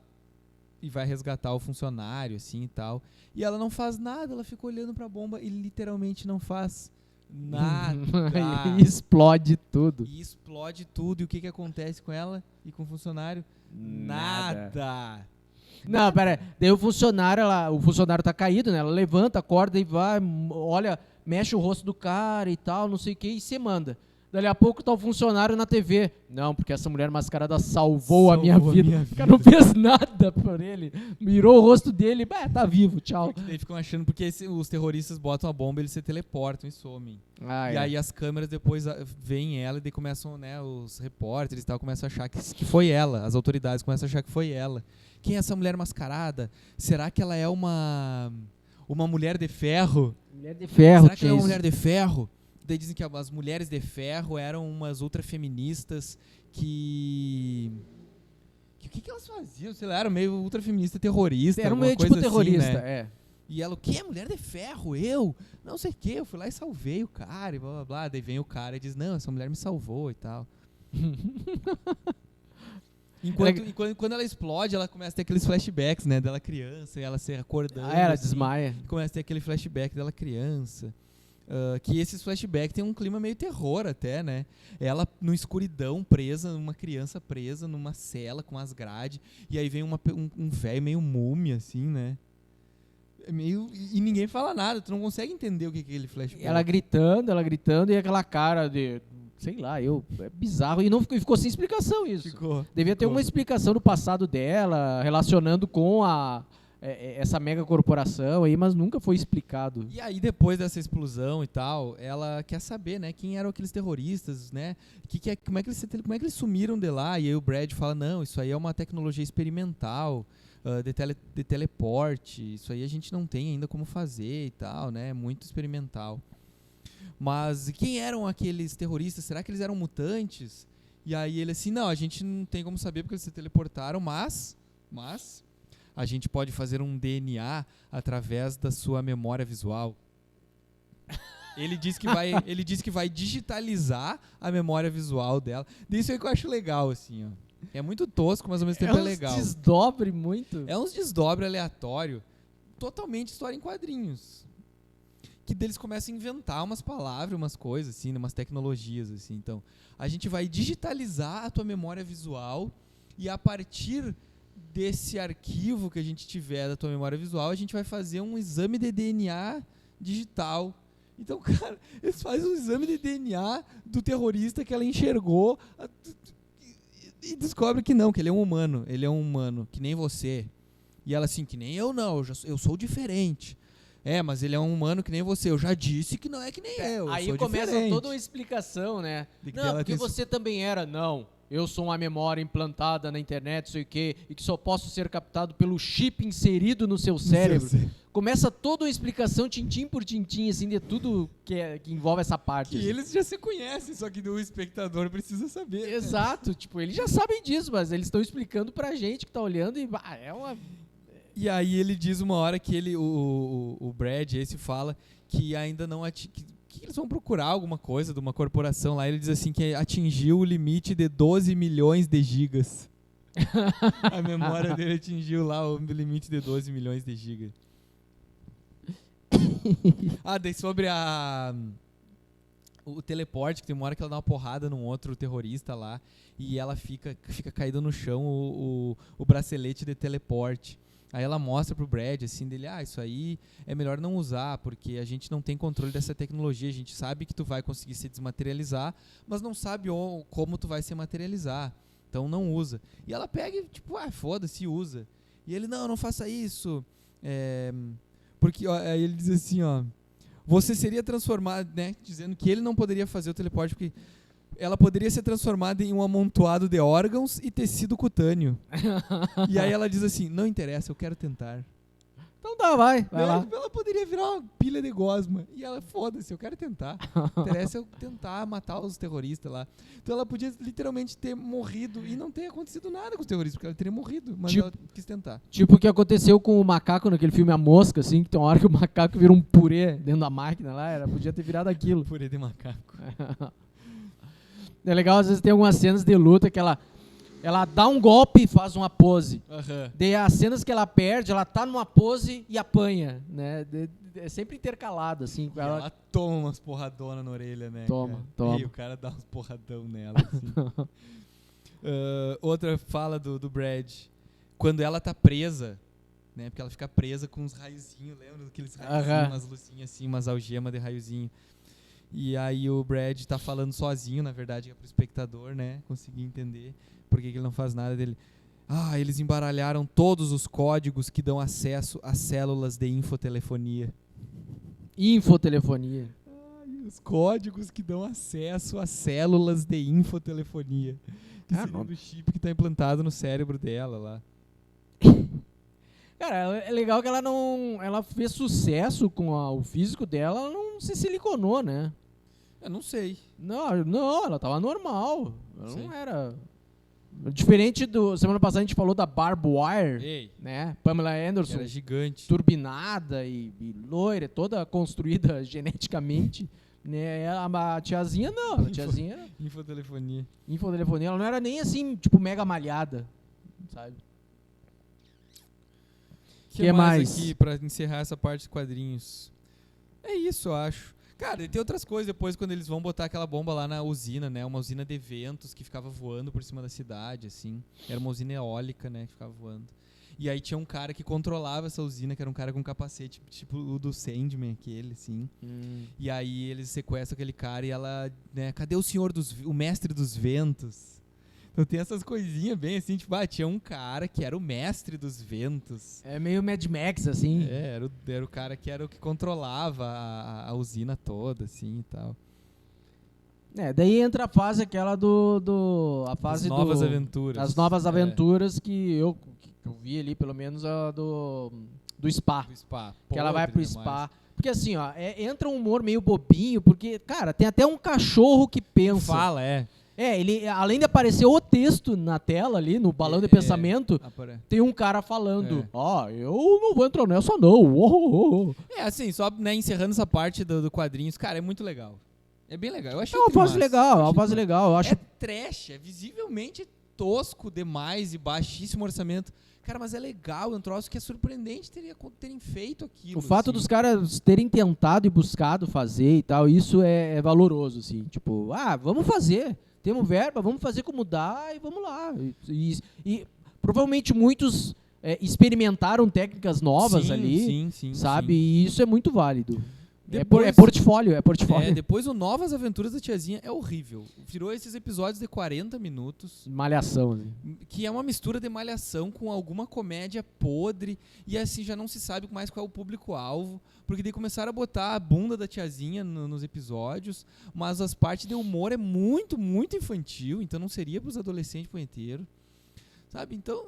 e vai resgatar o funcionário, assim, e tal, e ela não faz nada, ela fica olhando pra bomba e literalmente não faz nada. E explode tudo. E o que acontece com ela e com o funcionário? Nada. Não, pera aí. Daí o funcionário tá caído, né? Ela levanta, acorda e vai, olha, mexe o rosto do cara e tal, não sei o que, e você manda. Dali a pouco tá o funcionário na TV. Não, porque essa mulher mascarada salvou a minha vida. O cara não fez nada por ele. Mirou o rosto dele, tá vivo, tchau. Porque daí ficam achando, porque os terroristas botam a bomba, eles se teleportam e somem. E aí as câmeras depois veem ela e daí começam, né, os repórteres e tal, começam a achar que foi ela. As autoridades começam a achar que foi ela. Quem é essa mulher mascarada? Será que ela é uma mulher de ferro? Mulher de ferro, Será que ela é uma mulher de ferro? Daí dizem que as mulheres de ferro eram umas ultrafeministas que... O que elas faziam? Sei lá, eram meio ultrafeminista terrorista. Era meio tipo terrorista, assim, né? E ela, o que? Mulher de ferro? Eu? Não sei o que, eu fui lá e salvei o cara e blá blá blá. Daí vem o cara e diz, não, essa mulher me salvou e tal. Quando ela explode, ela começa a ter aqueles flashbacks, né? Dela criança e ela se acordando. Ela assim, desmaia. Começa a ter aquele flashback dela criança. Que esses flashbacks tem um clima meio terror até, né? Ela no escuridão presa, uma criança presa numa cela com as grades, e aí vem um velho meio múmia, assim, né? E ninguém fala nada, tu não consegue entender o que é aquele flashback. Ela gritando, e aquela cara de... Sei lá, é bizarro. E ficou sem explicação isso. Devia ter uma explicação do passado dela, relacionando com essa mega corporação aí, mas nunca foi explicado. E aí, depois dessa explosão e tal, ela quer saber, né, quem eram aqueles terroristas, né? Como é que eles sumiram de lá? E aí o Brad fala, não, isso aí é uma tecnologia experimental, de teleporte, isso aí a gente não tem ainda como fazer e tal, né? É muito experimental. Mas quem eram aqueles terroristas? Será que eles eram mutantes? E aí ele assim, não, a gente não tem como saber porque eles se teleportaram, mas a gente pode fazer um DNA através da sua memória visual. Ele diz que vai digitalizar a memória visual dela. Isso aí que eu acho legal, assim, ó. É muito tosco, mas ao mesmo tempo é legal. É uns desdobre aleatório, totalmente história em quadrinhos. Que deles começam a inventar umas palavras, umas coisas, assim, umas tecnologias, assim. Então, a gente vai digitalizar a tua memória visual e a partir desse arquivo que a gente tiver da tua memória visual, a gente vai fazer um exame de DNA digital. Então, cara, eles fazem um exame de DNA do terrorista que ela enxergou e descobre que não, que ele é um humano, que nem você. E ela assim, que nem eu não, eu sou diferente. Mas ele é um humano que nem você. Eu já disse que não é que nem eu. Aí sou começa diferente. toda uma explicação, né? Não, porque você também era. Não, eu sou uma memória implantada na internet, sei o quê, e que só posso ser captado pelo chip inserido no seu cérebro. Começa toda uma explicação, tintim por tintim, assim, de tudo que envolve essa parte. Que assim. Eles já se conhecem, só que o espectador precisa saber. Exato, tipo, eles já sabem disso, mas eles estão explicando pra gente que tá olhando e é uma... E aí ele diz uma hora que o Brad, esse fala que ainda não que eles vão procurar alguma coisa de uma corporação lá. Ele diz assim que atingiu o limite de 12 milhões de gigas. A memória dele atingiu lá o limite de 12 milhões de gigas. Daí sobre o teleporte, que tem uma hora que ela dá uma porrada num outro terrorista lá e ela fica caída no chão o bracelete de teleporte. Aí ela mostra pro Brad, assim, dele, isso aí é melhor não usar, porque a gente não tem controle dessa tecnologia, a gente sabe que tu vai conseguir se desmaterializar, mas não sabe como tu vai se materializar, então não usa. E ela pega e, tipo, foda-se, usa. E ele, não faça isso, porque, aí ele diz assim, você seria transformado, né, dizendo que ele não poderia fazer o teleporte, porque ela poderia ser transformada em um amontoado de órgãos e tecido cutâneo. E aí ela diz assim, não interessa, eu quero tentar. Então vai lá. Ela poderia virar uma pilha de gosma. E ela, foda-se, eu quero tentar. Interessa eu tentar matar os terroristas lá. Então ela podia literalmente ter morrido e não ter acontecido nada com os terroristas, porque ela teria morrido, mas ela quis tentar. Tipo o que aconteceu com o macaco naquele filme A Mosca, assim, que tem uma hora que o macaco vira um purê dentro da máquina lá, ela podia ter virado aquilo. Purê de macaco. É legal, às vezes tem algumas cenas de luta que ela dá um golpe e faz uma pose. Daí as cenas que ela perde, ela tá numa pose e apanha, né? É sempre intercalado, assim. Ela toma umas porradonas na orelha, né? Toma. E o cara dá uns porradão nela, assim. Outra fala do Brad. quando ela tá presa, né? Porque ela fica presa com uns raiozinhos, lembra? Aqueles raiozinhos, umas luzinhas assim, umas algemas de raiozinho. E aí o Brad tá falando sozinho, na verdade, é pro espectador, né? Conseguir entender por que ele não faz nada dele. Eles embaralharam todos os códigos que dão acesso às células de infotelefonia. Infotelefonia. Os códigos que dão acesso às células de infotelefonia. Que seria do chip que tá implantado no cérebro dela lá. Cara, é legal que ela não... Ela fez sucesso com o físico dela, ela não se siliconou, né? Eu não sei. Não, ela tava normal. Ela não era... Diferente do... Semana passada a gente falou da Barb Wire, né? Pamela Anderson. Era gigante. Turbinada e loira, toda construída geneticamente. Né? A tiazinha não. A tiazinha... Infotelefonia. Infotelefonia. Ela não era nem assim, tipo, mega malhada. Sabe? Que mais aqui pra encerrar essa parte dos quadrinhos? É isso, eu acho. Cara, e tem outras coisas depois quando eles vão botar aquela bomba lá na usina, né? Uma usina de ventos que ficava voando por cima da cidade, assim. Era uma usina eólica, né? Que ficava voando. E aí tinha um cara que controlava essa usina, que era um cara com capacete, tipo o do Sandman, aquele, assim. E aí eles sequestram aquele cara e ela, né? Cadê o mestre dos ventos? Então tem essas coisinhas bem assim, tipo, tinha um cara que era o mestre dos ventos. É meio Mad Max, assim. Era o cara que era o que controlava a usina toda, assim, e tal. Daí entra a fase aquela a fase das novas aventuras. As novas aventuras que eu vi ali, pelo menos a do spa. Do spa. Que ela vai pro spa. Porque assim, ó, entra um humor meio bobinho, porque, cara, tem até um cachorro que pensa. Fala, ele, além de aparecer o texto na tela ali, no balão de pensamento, tem um cara falando, eu não vou entrar nessa não. Assim, só, né, encerrando essa parte do quadrinhos, cara, é muito legal. É bem legal. Eu achei uma fase legal, eu acho. É trash, é visivelmente tosco demais e baixíssimo orçamento. Cara, mas é legal, é um troço que é surpreendente terem feito aquilo. O fato dos caras terem tentado e buscado fazer e tal, isso é valoroso, assim. Tipo, vamos fazer. Temos verba, vamos fazer como dá e vamos lá. E provavelmente muitos experimentaram técnicas novas ali, sabe? Sim. E isso é muito válido. Depois, é portfólio. Depois o Novas Aventuras da Tiazinha é horrível. Virou esses episódios de 40 minutos. Malhação, né? Que é uma mistura de malhação com alguma comédia podre. E assim, já não se sabe mais qual é o público-alvo. Porque daí começaram a botar a bunda da tiazinha nos episódios. Mas as partes de humor é muito, muito infantil. Então não seria pros adolescentes punheteiros. Sabe? Então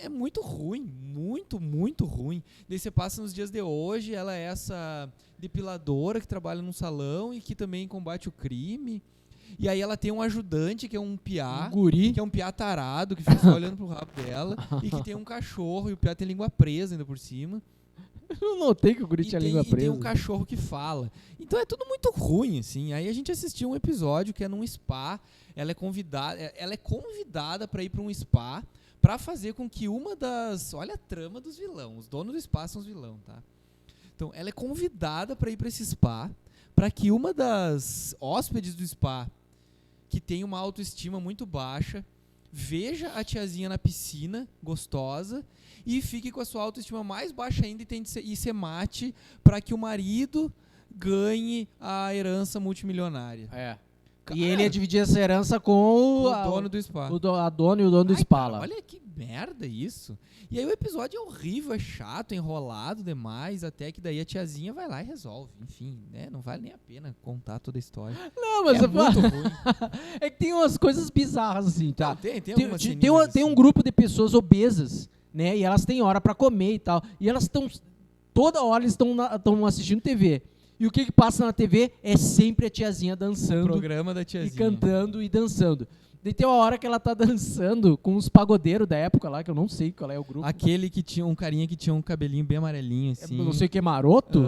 é muito ruim. Muito, muito ruim. Daí você passa nos dias de hoje, ela é essa depiladora que trabalha num salão e que também combate o crime. E aí ela tem um ajudante que é um piá, guri, que é um piá tarado, que fica só olhando pro rabo dela. E que tem um cachorro, e o piá tem língua presa ainda por cima. Eu não notei que o guri tinha língua presa. E tem um cachorro que fala. Então é tudo muito ruim, assim. Aí a gente assistiu um episódio que é num spa. Ela é convidada para ir para um spa para fazer com que uma das... Olha a trama dos vilões. Os donos do spa são os vilões, tá? Então, ela é convidada para ir para esse spa para que uma das hóspedes do spa, que tem uma autoestima muito baixa, veja a tiazinha na piscina, gostosa, e fique com a sua autoestima mais baixa ainda e se mate para que o marido ganhe a herança multimilionária. E ele ia dividir essa herança com o dono do spa. A dona e o dono do spa lá. Olha que merda isso. E aí o episódio é horrível, é chato, enrolado demais, até que daí a tiazinha vai lá e resolve. Enfim, né? Não vale nem a pena contar toda a história. Não, mas é muito ruim. É que tem umas coisas bizarras assim, tá? Não, tem um grupo de pessoas obesas, né? E elas têm hora pra comer e tal. E elas estão... Toda hora eles estão assistindo TV. E o que passa na TV é sempre a tiazinha dançando. O programa da tiazinha. E cantando e dançando. Daí tem uma hora que ela tá dançando com uns pagodeiros da época lá, que eu não sei qual é o grupo. Aquele que tinha um carinha que tinha um cabelinho bem amarelinho, assim. Não sei o que é maroto?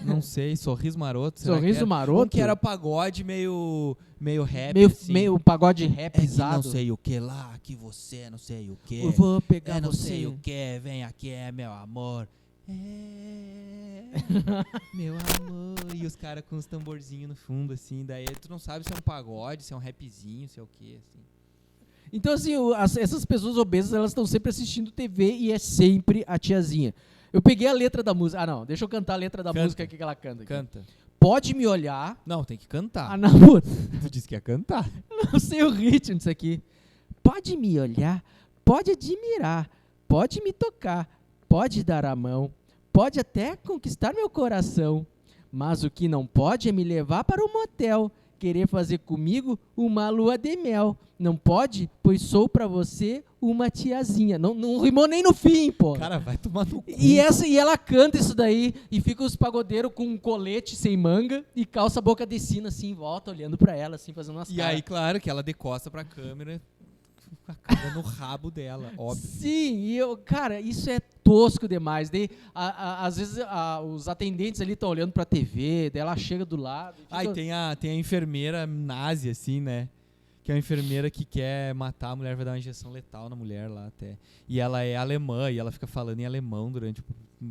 Não sei, Sorriso Maroto. Sorriso Maroto? Um que era pagode meio rap, meio pagode rapizado. Não sei o que lá, que você não sei o que. Eu vou pegar não você. sei o que, vem aqui, é meu amor. Meu amor. E os caras com os tamborzinhos no fundo, assim. Daí tu não sabe se é um pagode, se é um rapzinho, se é o quê, assim. Então, assim, essas pessoas obesas, elas estão sempre assistindo TV e é sempre a tiazinha. Eu peguei a letra da música. Ah, não, deixa eu cantar a letra da música aqui que ela canta. Aqui. Canta. Pode me olhar. Não, tem que cantar. Ah, não, puta. Tu disse que ia cantar. Não sei o ritmo disso aqui. Pode me olhar, pode admirar, pode me tocar, pode dar a mão, pode até conquistar meu coração. Mas o que não pode é me levar para um motel, querer fazer comigo uma lua de mel. Não pode, pois sou pra você uma tiazinha. Não rimou nem no fim, pô. Cara, vai tomar no cu. E ela canta isso daí e fica os pagodeiros com um colete sem manga e calça boca de sino assim em volta, olhando pra ela, assim, fazendo umas caras. E aí, claro, que ela decosta pra câmera com a cara no rabo dela, óbvio. Sim, cara, isso é tosco demais. Daí, às vezes, os atendentes ali estão olhando pra TV, daí ela chega do lado. Ah, e tem a enfermeira nazi, assim, né? Que é uma enfermeira que quer matar a mulher, vai dar uma injeção letal na mulher lá até. E ela é alemã, e ela fica falando em alemão durante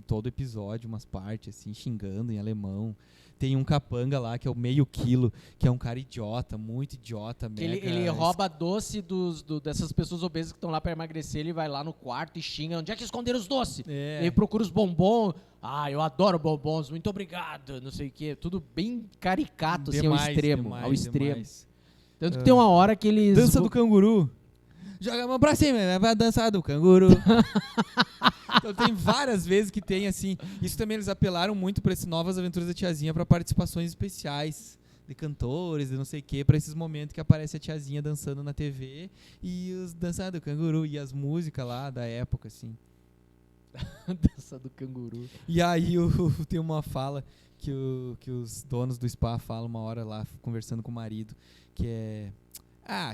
todo o episódio, umas partes, assim, xingando em alemão. Tem um capanga lá, que é o meio quilo, que é um cara idiota, muito idiota. Ele rouba doce dessas pessoas obesas que estão lá pra emagrecer, ele vai lá no quarto e xinga, onde é que esconderam os doces? É. Ele procura os bombons, eu adoro bombons, muito obrigado, não sei o quê. Tudo bem caricato, assim, ao extremo. Demais. Tanto que tem uma hora que eles... Dança do canguru. Joga a mão pra cima, vai dançar do canguru. Então tem várias vezes que tem assim. Isso também eles apelaram muito pra essas Novas Aventuras da Tiazinha, pra participações especiais de cantores, de não sei o que, pra esses momentos que aparece a tiazinha dançando na TV e os dançar do canguru e as músicas lá da época, assim. Dança do canguru. E aí tem uma fala que os donos do spa falam uma hora lá, conversando com o marido, que é...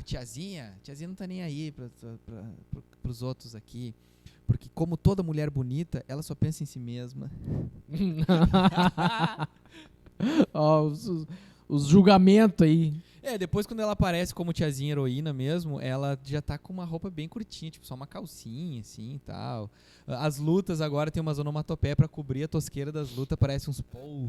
tiazinha não tá nem aí pros outros aqui. Porque como toda mulher bonita, ela só pensa em si mesma. Os julgamentos aí. Depois quando ela aparece como tiazinha heroína mesmo, ela já tá com uma roupa bem curtinha, tipo só uma calcinha, assim, e tal. As lutas agora tem umas onomatopeias pra cobrir a tosqueira das lutas, parece uns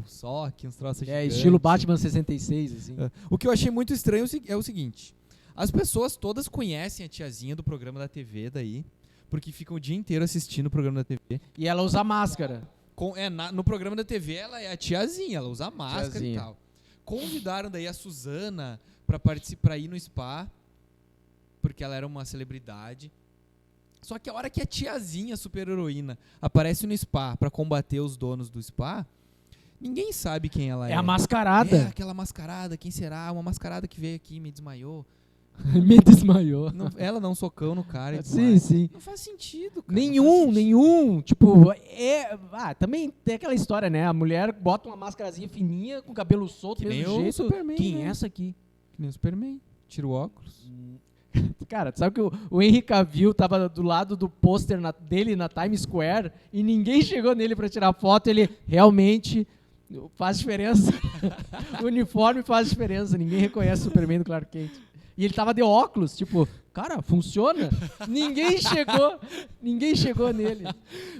soque, uns troços gigantes. Estilo Batman 66, assim. O que eu achei muito estranho é o seguinte, as pessoas todas conhecem a tiazinha do programa da TV daí, porque ficam o dia inteiro assistindo o programa da TV. E ela usa máscara. No programa da TV ela é a tiazinha, ela usa máscara e tal. Convidaram daí a Suzana pra participar, ir no spa, porque ela era uma celebridade. Só que a hora que a tiazinha super heroína aparece no spa pra combater os donos do spa, ninguém sabe quem ela é. É a mascarada. É aquela mascarada, quem será? Uma mascarada que veio aqui e me desmaiou. Me desmaiou. Ela dá um socão no cara. Sim. Não faz sentido, cara. Nenhum. Tipo, também tem aquela história, né? A mulher bota uma máscarazinha fininha, com cabelo solto, que mesmo nem jeito. O Superman, quem né? é essa aqui? Que nem o Superman. Tira o óculos. Cara, sabe que o Henry Cavill tava do lado do pôster dele na Times Square e ninguém chegou nele pra tirar foto. Ele realmente faz diferença. O uniforme faz diferença. Ninguém reconhece o Superman do Clark Kent. E ele tava de óculos, tipo, cara, funciona? Ninguém chegou nele.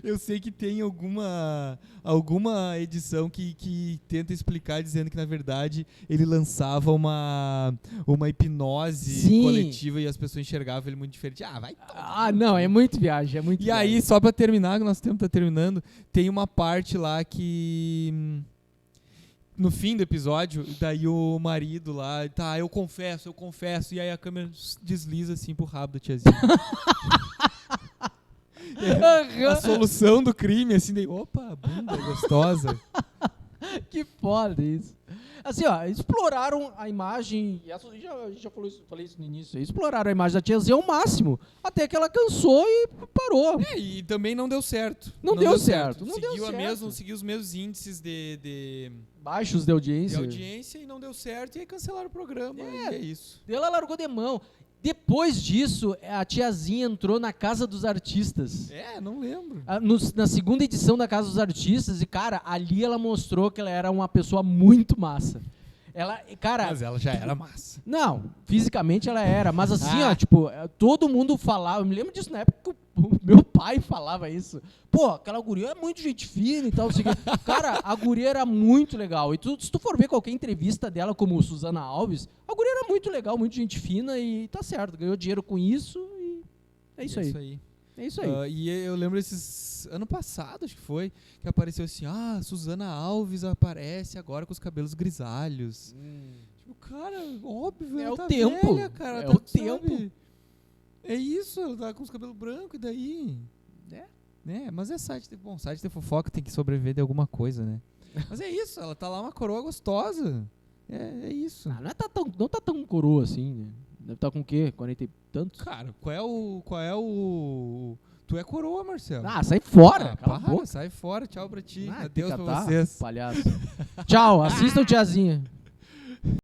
Eu sei que tem alguma edição que tenta explicar dizendo que, na verdade, ele lançava uma hipnose coletiva e as pessoas enxergavam ele muito diferente. Vai tomar. Não, é muito viagem, E aí, só pra terminar, que o nosso tempo tá terminando, tem uma parte lá que... No fim do episódio, daí o marido lá, eu confesso, e aí a câmera desliza assim pro rabo da tiazinha. A solução do crime, assim, daí, opa, bunda gostosa. Que foda isso. Assim, exploraram a imagem, a gente já falei isso no início, exploraram a imagem da tiazinha ao máximo, até que ela cansou e parou. E também não deu certo. Não deu certo. Seguiu os mesmos índices de baixos de audiência. E não deu certo, e aí cancelaram o programa, e é isso. Ela largou de mão. Depois disso, a tiazinha entrou na Casa dos Artistas. Não lembro. Na segunda edição da Casa dos Artistas, e, cara, ali ela mostrou que ela era uma pessoa muito massa. Mas ela já era massa. Não, fisicamente ela era, mas assim, todo mundo falava, eu me lembro disso na época que Meu pai falava isso. Pô, aquela guria é muito gente fina e tal. Cara, a guria era muito legal. E se tu for ver qualquer entrevista dela, como Susana Alves, a guria era muito legal, muito gente fina e tá certo. Ganhou dinheiro com isso e é isso aí. É isso aí. E eu lembro ano passado, acho que foi, que apareceu assim, Susana Alves aparece agora com os cabelos grisalhos. Tipo, cara, óbvio, é o tá tempo. Velha, cara, é o tempo. É isso, ela tá com os cabelos brancos e daí... Mas é site de fofoca tem que sobreviver de alguma coisa, né? Mas é isso, ela tá lá uma coroa gostosa. É isso. Não tá tão coroa assim, né? Deve estar com o quê? 40 e tantos? Cara, qual é o... Tu é coroa, Marcelo. Sai fora. Sai fora. Tchau pra ti. Ah, Adeus pra vocês. Palhaço. Tchau, assistam o Tiazinha.